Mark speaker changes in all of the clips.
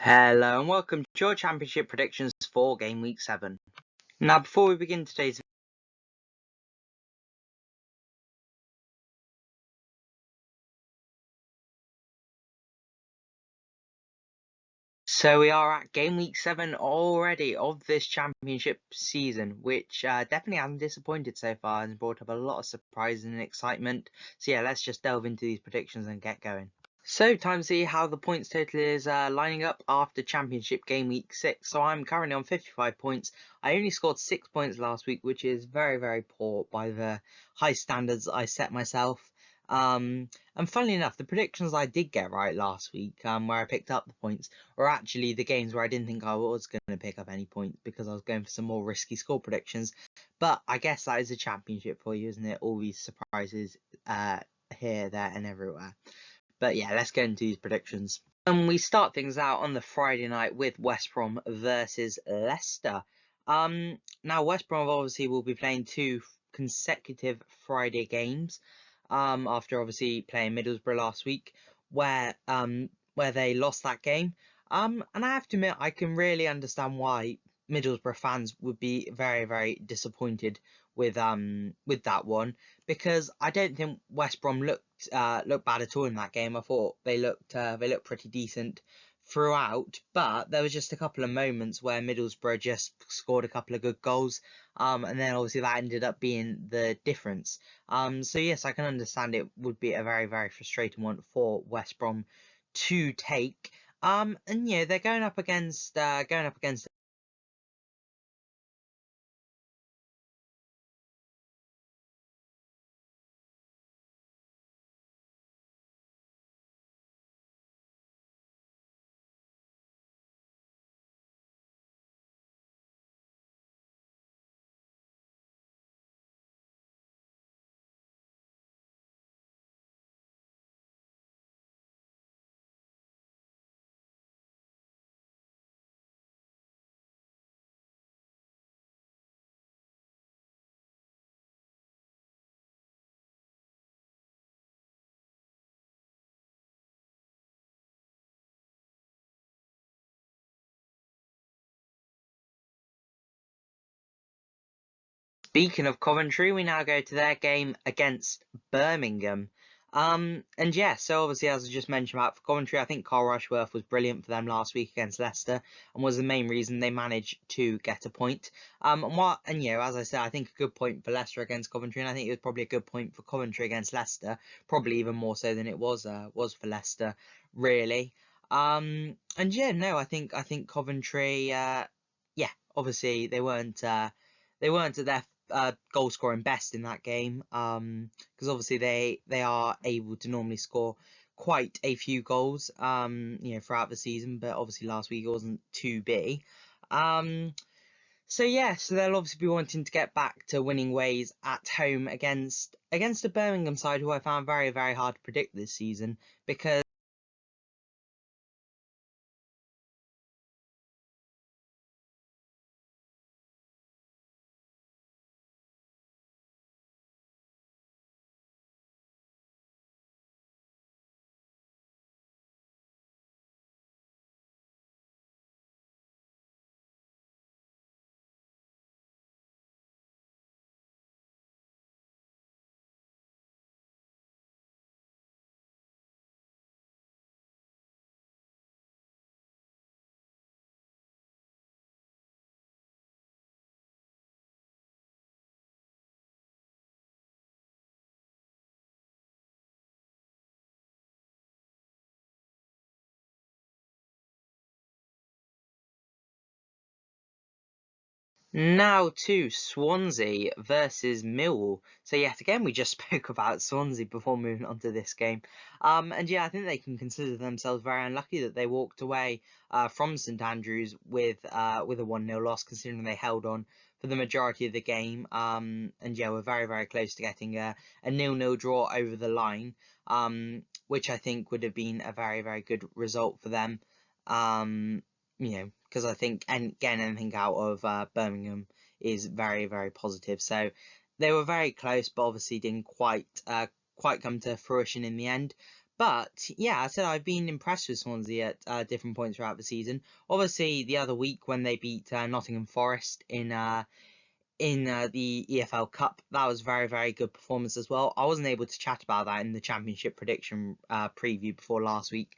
Speaker 1: Hello and welcome to your Championship predictions for Game Week 7. Now, before we begin today's we are at Game Week 7 already of this Championship season, which definitely hasn't disappointed so far and brought up a lot of surprise and excitement. So yeah, let's just delve into these predictions and get going. So, time to see how the points total is lining up after Championship Game Week 6. So, I'm currently on 55 points. I only scored 6 points last week, which is very, very poor by the high standards I set myself. And funnily enough, the predictions I did get right last week, where I picked up the points, were actually the games where I didn't think I was going to pick up any points because I was going for some more risky score predictions. But I guess that is a championship for you, isn't it? All these surprises here, there, and everywhere. But yeah, let's get into these predictions. And we start things out on the Friday night with West Brom versus Leicester. Now West Brom obviously will be playing 2 consecutive Friday games. After obviously playing Middlesbrough last week, where they lost that game. And I have to admit, I can really understand why Middlesbrough fans would be very, very disappointed with that one, because I don't think West Brom looked bad at all in that game. I thought they looked pretty decent throughout, but there was just a couple of moments where Middlesbrough just scored a couple of good goals, and then obviously that ended up being the difference. So yes, I can understand it would be a very, very frustrating one for West Brom to take. And yeah, they're going up against Speaking of Coventry, we now go to their game against Birmingham. And yeah, so obviously, as I just mentioned about for Coventry, I think Carl Rushworth was brilliant for them last week against Leicester and was the main reason they managed to get a point. And you know, as I said, I think a good point for Leicester against Coventry, and I think it was probably a good point for Coventry against Leicester, probably even more so than it was for Leicester, really. And yeah, no, I think Coventry, yeah, obviously they weren't at their goal scoring best in that game, because obviously they are able to normally score quite a few goals, you know, throughout the season, but obviously last week it wasn't to be. So yeah, so they'll obviously be wanting to get back to winning ways at home against a Birmingham side who I found very, very hard to predict this season, because now to Swansea versus Millwall. So yet again, we just spoke about Swansea before moving on to this game. And yeah, I think they can consider themselves very unlucky that they walked away from St Andrews with a 1-0 loss, considering they held on for the majority of the game. And yeah, we're very, very close to getting a 0-0 draw over the line, which I think would have been a very, very good result for them. You know, because I think and getting anything out of Birmingham is very, very positive. So they were very close, but obviously didn't quite come to fruition in the end. But yeah, I said I've been impressed with Swansea at different points throughout the season. Obviously, the other week when they beat Nottingham Forest in the EFL Cup, that was very, very good performance as well. I wasn't able to chat about that in the Championship prediction preview before last week.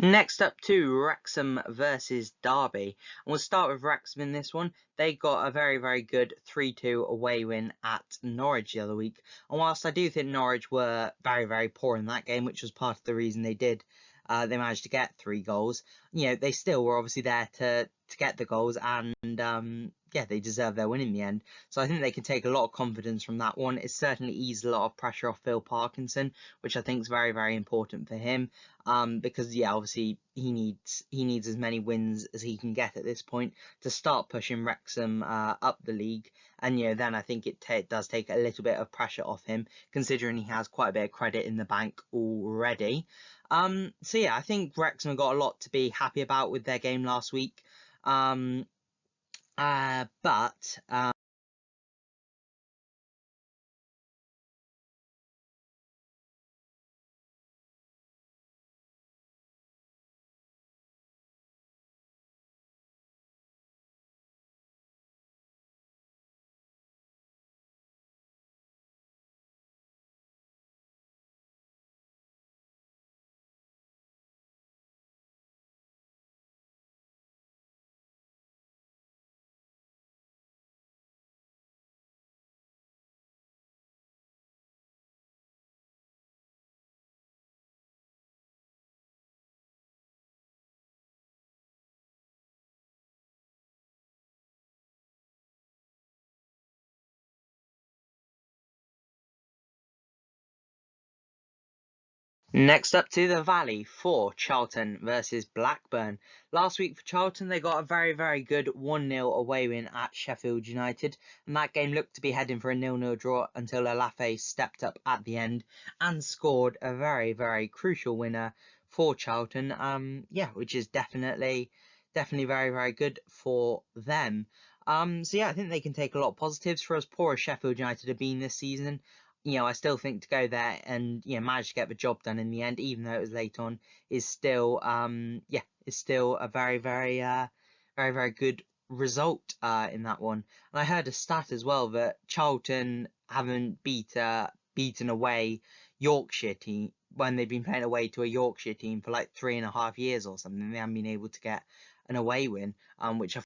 Speaker 1: Next up to Wrexham versus Derby. And we'll start with Wrexham in this one. They got a very, very good 3-2 away win at Norwich the other week. And whilst I do think Norwich were very, very poor in that game, which was part of the reason they managed to get 3 goals, they still were obviously there to get the goals, and yeah, they deserve their win in the end. So I think they can take a lot of confidence from that one. It certainly eased a lot of pressure off Phil Parkinson, which I think is very, very important for him. Because yeah, obviously he needs as many wins as he can get at this point to start pushing Wrexham up the league, and then I think it does take a little bit of pressure off him, considering he has quite a bit of credit in the bank already. So yeah, I think Wrexham got a lot to be happy about with their game last week. But Next up to the Valley for Charlton versus Blackburn. Last week for Charlton, they got a very, very good 1-0 away win at Sheffield United, and that game looked to be heading for a 0-0 draw until Olafe stepped up at the end and scored a very, very crucial winner for Charlton. Yeah, which is definitely very, very good for them. So yeah, I think they can take a lot of positives. For as poor as Sheffield United have been this season, I still think to go there and manage to get the job done in the end, even though it was late on, is still is still a very, very very, very good result in that one. And I heard a stat as well that Charlton haven't beaten away Yorkshire team when they've been playing away to a Yorkshire team for like 3.5 years or something. They haven't been able to get an away win, which I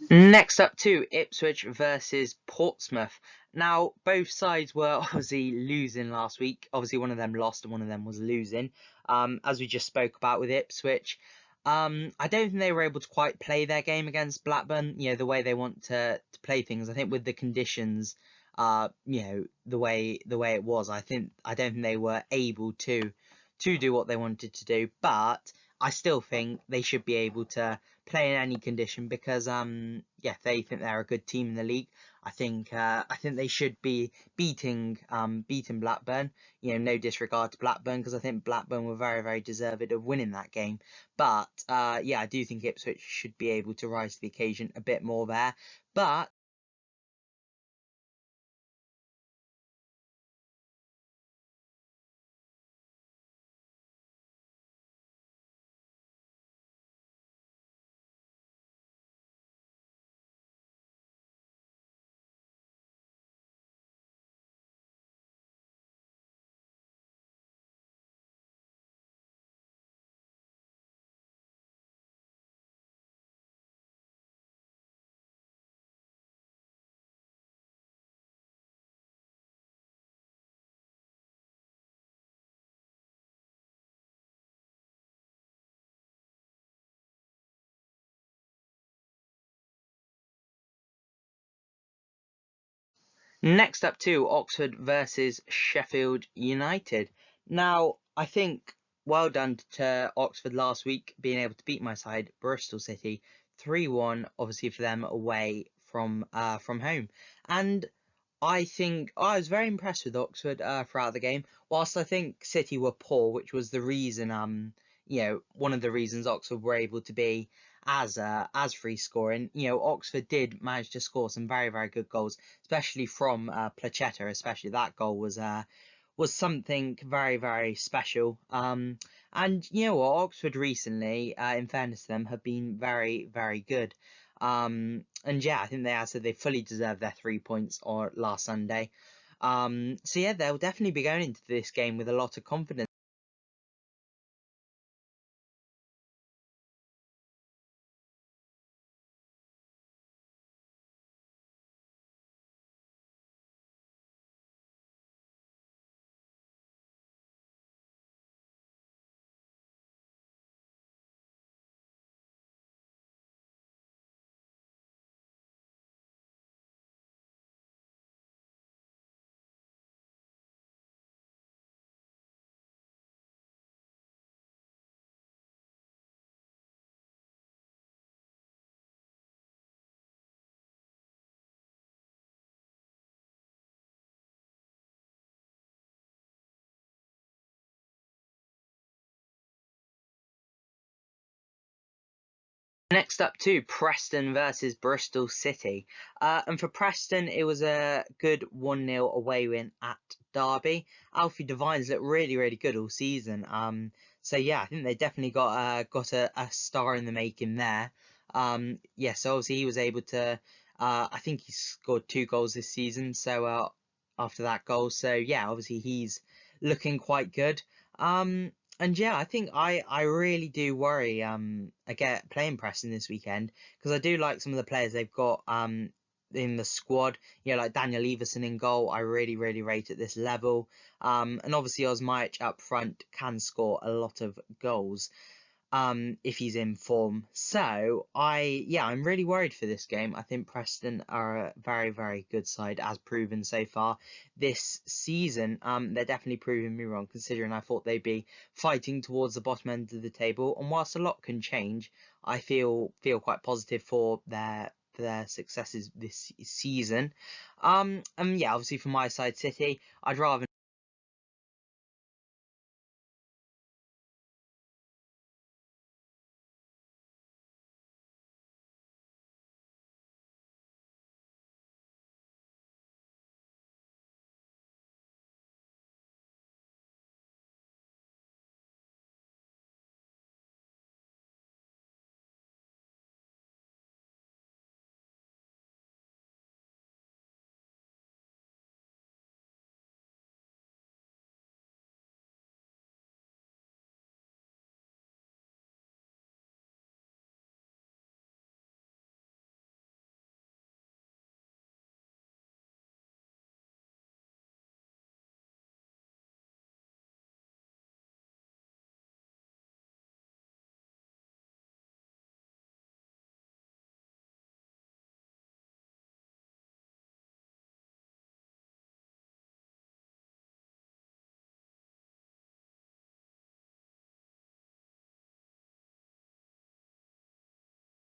Speaker 1: Next up to Ipswich versus Portsmouth. Now, both sides were obviously losing last week. Obviously, one of them lost and one of them was losing. As we just spoke about with Ipswich, I don't think they were able to quite play their game against Blackburn, the way they want to play things. I think with the conditions, the way it was, I don't think they were able to to do what they wanted to do, but I still think they should be able to play in any condition because yeah, they think they're a good team in the league. I think they should be beating Blackburn. No disregard to Blackburn, because I think Blackburn were very, very deserved of winning that game. But yeah, I do think Ipswich should be able to rise to the occasion a bit more there. But next up to Oxford versus Sheffield United. Now, I think well done to Oxford last week being able to beat my side, Bristol City, 3-1, obviously for them away from home. And I think I was very impressed with Oxford throughout the game. Whilst I think City were poor, which was the reason one of the reasons Oxford were able to be as free scoring. Oxford did manage to score some very, very good goals, especially from Placheta. Especially that goal was something very, very special. And you know what, Oxford recently, in fairness to them, have been very, very good. And yeah, I think they fully deserve their 3 points or last Sunday. So yeah, they'll definitely be going into this game with a lot of confidence. Next up to Preston versus Bristol City. And for Preston, it was a good 1-0 away win at Derby. Alfie Devines looked really, really good all season. So yeah, I think they definitely got a star in the making there. Yeah, so obviously he was able to. I think he scored 2 goals this season. So after that goal, so yeah, obviously he's looking quite good. And yeah, I think I really do worry again playing Preston this weekend, because I do like some of the players they've got in the squad. Like Daniel Everson in goal, I really, really rate at this level. And obviously Osmajic up front can score a lot of goals if he's in form. So I'm really worried for this game. I think Preston are a very, very good side, as proven so far this season. They're definitely proving me wrong, considering I thought they'd be fighting towards the bottom end of the table. And whilst a lot can change, I feel quite positive for their successes this season. And yeah, obviously from my side, City, I'd rather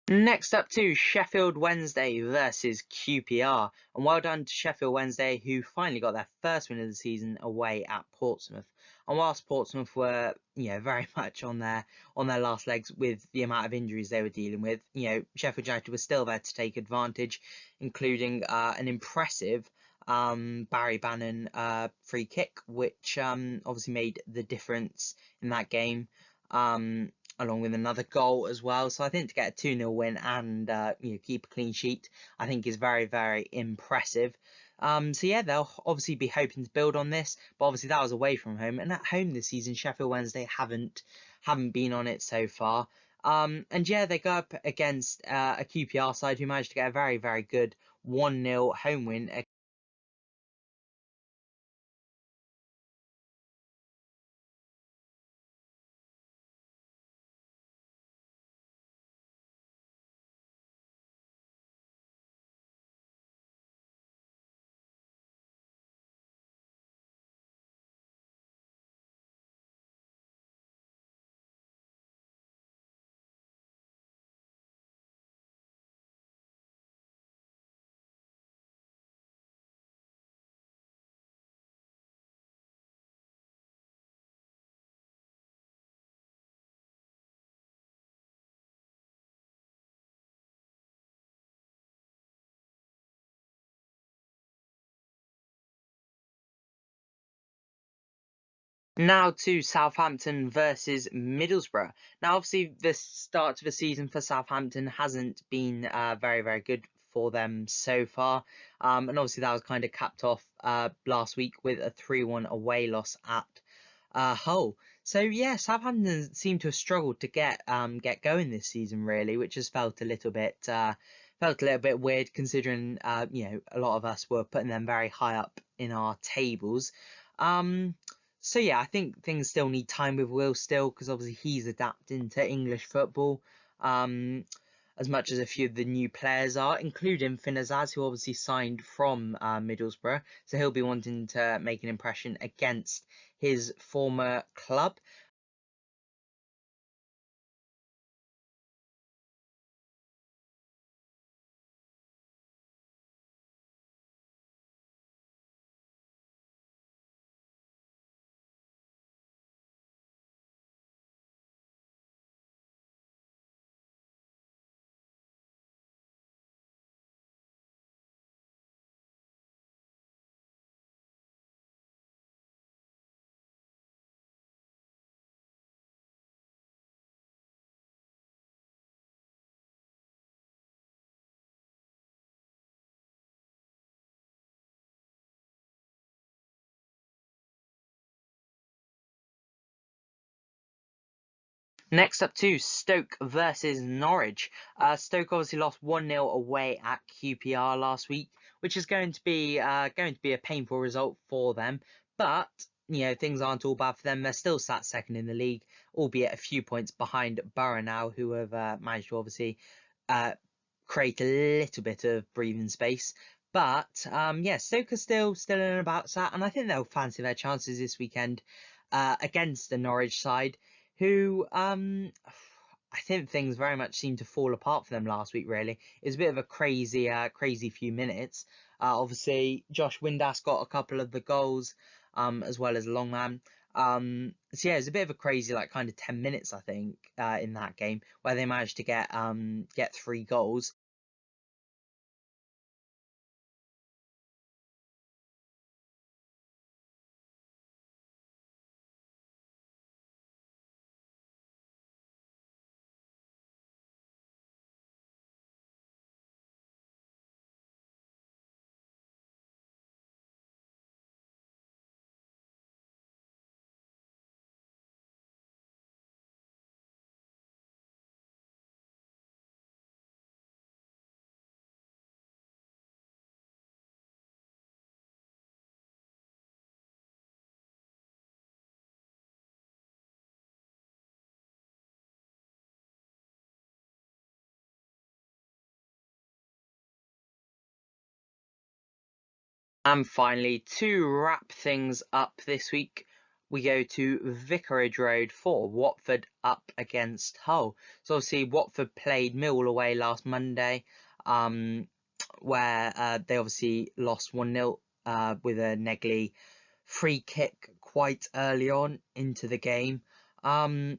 Speaker 1: Next up to Sheffield Wednesday versus QPR, and well done to Sheffield Wednesday, who finally got their first win of the season away at Portsmouth. And whilst Portsmouth were, very much on their last legs with the amount of injuries they were dealing with, Sheffield United was still there to take advantage, including an impressive Barry Bannon free kick, which obviously made the difference in that game. Along with another goal as well. So I think to get a 2-0 win and keep a clean sheet, I think is very, very impressive. So yeah, they'll obviously be hoping to build on this, but obviously that was away from home, and at home this season, Sheffield Wednesday haven't been on it so far. And yeah, they go up against a QPR side who managed to get a very, very good 1-0 home win. Now to Southampton versus Middlesbrough. Now, obviously, the start to the season for Southampton hasn't been very, very good for them so far. And obviously, that was kind of capped off last week with a 3-1 away loss at Hull. So yeah, Southampton seem to have struggled to get going this season, really, which has felt a little bit weird considering a lot of us were putting them very high up in our tables. Um, so yeah, I think things still need time with Will still, because obviously he's adapting to English football. As much as a few of the new players are, including Finn Azaz, who obviously signed from Middlesbrough, so he'll be wanting to make an impression against his former club. Next up to Stoke versus Norwich. Stoke obviously lost 1-0 away at QPR last week, which is going to be a painful result for them. But things aren't all bad for them. They're still sat second in the league, albeit a few points behind Borough now, who have managed to obviously uh, create a little bit of breathing space. But yeah, Stoke are still in and about that, and I think they'll fancy their chances this weekend against the Norwich side, who I think things very much seemed to fall apart for them last week. Really, it was a bit of a crazy few minutes. Obviously, Josh Windass got a couple of the goals, as well as Longman. So yeah, it was a bit of a crazy kind of 10 minutes I think in that game where they managed to get 3 goals. And finally, to wrap things up this week, we go to Vicarage Road for Watford up against Hull. So obviously Watford played Millwall away last Monday, where they obviously lost 1-0 with a Negley free kick quite early on into the game. And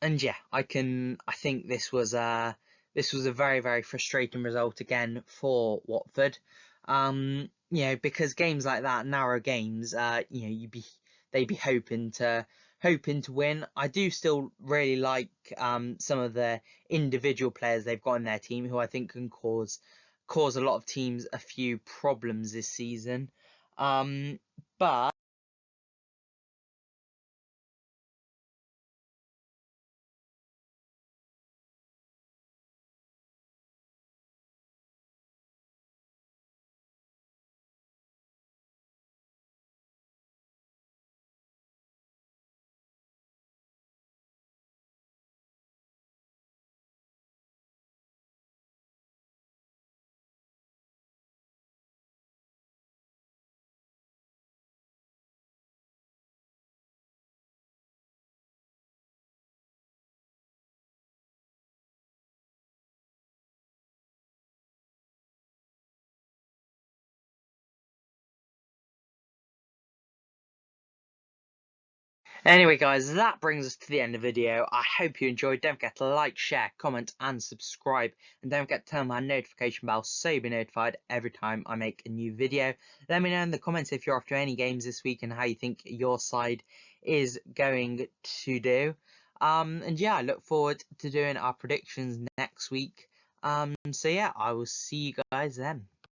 Speaker 1: yeah, I think this was a very, very frustrating result again for Watford. Because games like that, narrow games, they'd be hoping to win. I do still really like some of the individual players they've got in their team who I think can cause a lot of teams a few problems this season. But anyway, guys, that brings us to the end of the video. I hope you enjoyed. Don't forget to like, share, comment, and subscribe. And don't forget to turn on my notification bell so you'll be notified every time I make a new video. Let me know in the comments if you're off to any games this week and how you think your side is going to do. And yeah, I look forward to doing our predictions next week. So yeah, I will see you guys then.